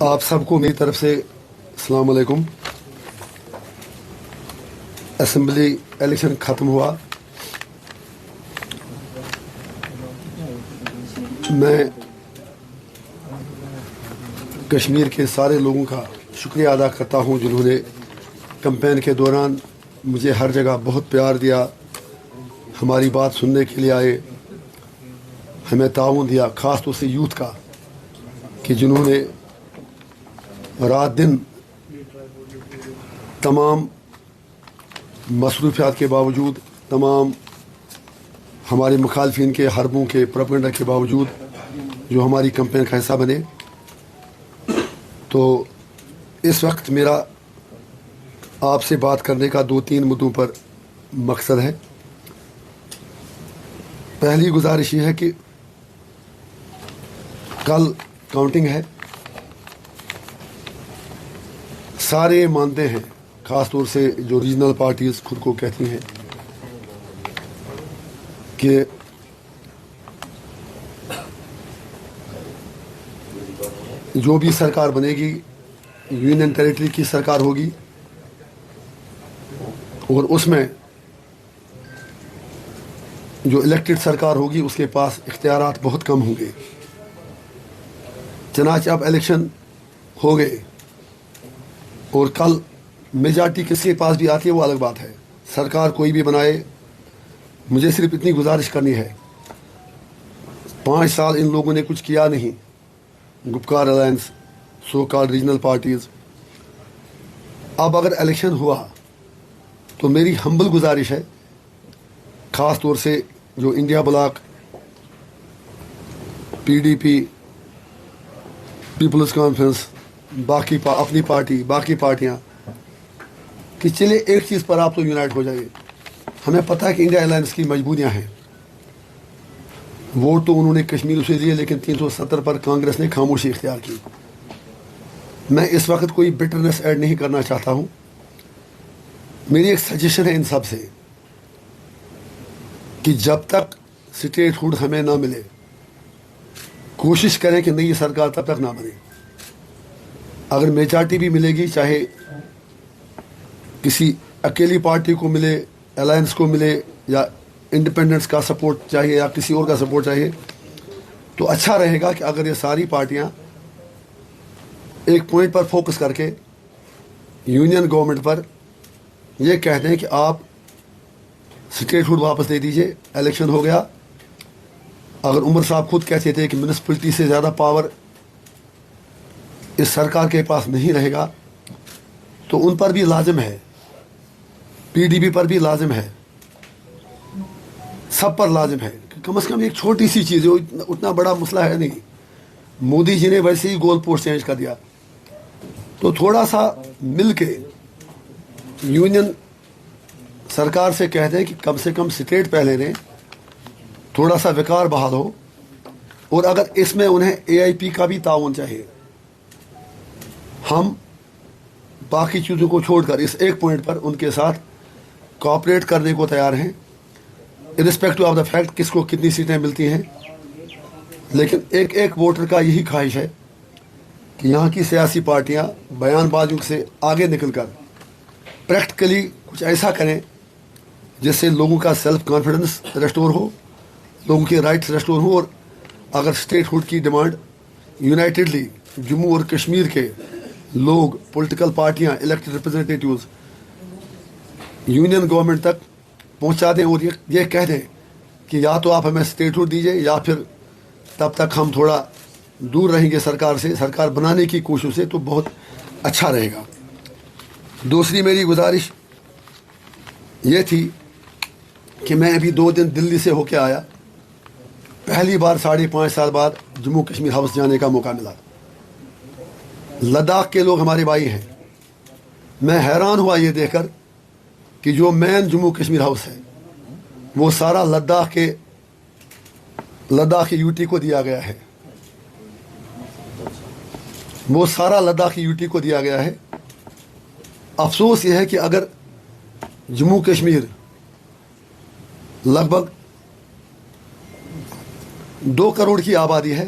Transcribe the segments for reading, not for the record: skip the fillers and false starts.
آپ سب کو میری طرف سے السلام علیکم۔ اسمبلی الیکشن ختم ہوا، میں کشمیر کے سارے لوگوں کا شکریہ ادا کرتا ہوں جنہوں نے کمپین کے دوران مجھے ہر جگہ بہت پیار دیا، ہماری بات سننے کے لیے آئے، ہمیں تعاون دیا، خاص طور سے یوتھ کا کہ جنہوں نے رات دن تمام مصروفیات کے باوجود، تمام ہمارے مخالفین کے حربوں کے پروپیگنڈا کے باوجود جو ہماری کمپین کا حصہ بنے۔ تو اس وقت میرا آپ سے بات کرنے کا 2-3 مدعوں پر مقصد ہے۔ پہلی گزارش یہ ہے کہ کل کاؤنٹنگ ہے، سارے مانتے ہیں، خاص طور سے جو ریجنل پارٹیز خود کو کہتی ہیں کہ جو بھی سرکار بنے گی یونین ٹیریٹری کی سرکار ہوگی، اور اس میں جو الیکٹڈ سرکار ہوگی اس کے پاس اختیارات بہت کم ہوں گے۔ چنانچہ اب الیکشن ہو گئے اور کل میجارٹی کس کے پاس بھی آتی ہے وہ الگ بات ہے، سرکار کوئی بھی بنائے، مجھے صرف اتنی گزارش کرنی ہے، 5 سال ان لوگوں نے کچھ کیا نہیں، گپکار الائنس، سو کال ریجنل پارٹیز۔ اب اگر الیکشن ہوا تو میری ہمبل گزارش ہے، خاص طور سے جو India block, P D P, people's conference, باقی اپنی پارٹی، باقی پارٹیاں، کہ چلے ایک چیز پر آپ تو یونائٹ ہو جائیے۔ ہمیں پتہ ہے کہ انڈیا الائنس کی مجبوریاں ہیں، ووٹ تو انہوں نے کشمیر سے لیے لیکن 370 پر کانگریس نے خاموشی اختیار کی۔ میں اس وقت کوئی بٹرنس ایڈ نہیں کرنا چاہتا ہوں، میری ایک سجیشن ہے ان سب سے کہ جب تک اسٹیٹ ہوڈ ہمیں نہ ملے کوشش کریں کہ نئی سرکار تب تک نہ بنے۔ اگر میجارٹی بھی ملے گی، چاہے کسی اکیلی پارٹی کو ملے، الائنس کو ملے، یا انڈیپینڈنس کا سپورٹ چاہیے یا کسی اور کا سپورٹ چاہیے، تو اچھا رہے گا کہ اگر یہ ساری پارٹیاں ایک پوائنٹ پر فوکس کر کے یونین گورنمنٹ پر یہ کہتے ہیں کہ آپ اسٹیٹ ہوڈ واپس دے دیجئے، الیکشن ہو گیا۔ اگر عمر صاحب خود کہتے تھے کہ میونسپلٹی سے زیادہ پاور اس سرکار کے پاس نہیں رہے گا، تو ان پر بھی لازم ہے، پی ڈی پی پر بھی لازم ہے، سب پر لازم ہے کہ کم از کم ایک چھوٹی سی چیز ہے، اتنا بڑا مسئلہ ہے نہیں، مودی جی نے ویسے ہی گول پوسٹ چینج کر دیا، تو تھوڑا سا مل کے یونین سرکار سے کہتے ہیں کہ کم سے کم اسٹیٹ پہلے دیں، تھوڑا سا وقار بحال ہو، اور اگر اس میں انہیں اے آئی پی کا بھی تعاون چاہیے، ہم باقی چیزوں کو چھوڑ کر اس ایک پوائنٹ پر ان کے ساتھ کوآپریٹ کرنے کو تیار ہیں، ارسپیکٹو آف دا فیکٹ کس کو کتنی سیٹیں ملتی ہیں۔ لیکن ایک ووٹر کا یہی خواہش ہے کہ یہاں کی سیاسی پارٹیاں بیان بازیوں سے آگے نکل کر پریکٹیکلی کچھ ایسا کریں جس سے لوگوں کا سیلف کانفیڈنس ریسٹور ہو، لوگوں کے رائٹس ریسٹور ہوں، اور اگر اسٹیٹ ہوڈ کی ڈیمانڈ یونائٹڈلی جموں اور کشمیر کے لوگ، پولیٹیکل پارٹیاں، الیکٹڈ ریپرزنٹیٹیوز یونین گورنمنٹ تک پہنچا دیں اور یہ کہہ دیں کہ یا تو آپ ہمیں اسٹیٹ ہوڈ دیجیے یا پھر تب تک ہم تھوڑا دور رہیں گے سرکار سے، سرکار بنانے کی کوشش سے، تو بہت اچھا رہے گا۔ دوسری میری گزارش یہ تھی کہ میں ابھی 2 دن دلی سے ہو کے آیا، پہلی بار 5.5 سال بعد جموں کشمیر ہاؤس جانے کا موقع ملا۔ لداخ کے لوگ ہمارے بھائی ہیں، میں حیران ہوا یہ دیکھ کر کہ جو مین جموں کشمیر ہاؤس ہے وہ سارا لداخ یو ٹی کو دیا گیا ہے، وہ سارا لداخ یو ٹی کو دیا گیا ہے۔ افسوس یہ ہے کہ اگر جموں کشمیر لگ بھگ 2 کروڑ کی آبادی ہے،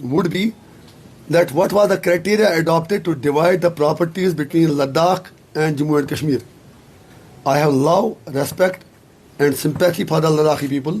would be that what was the criteria adopted to divide the properties between Ladakh and Jammu and Kashmir. I have love, respect and sympathy for the Ladakhi people.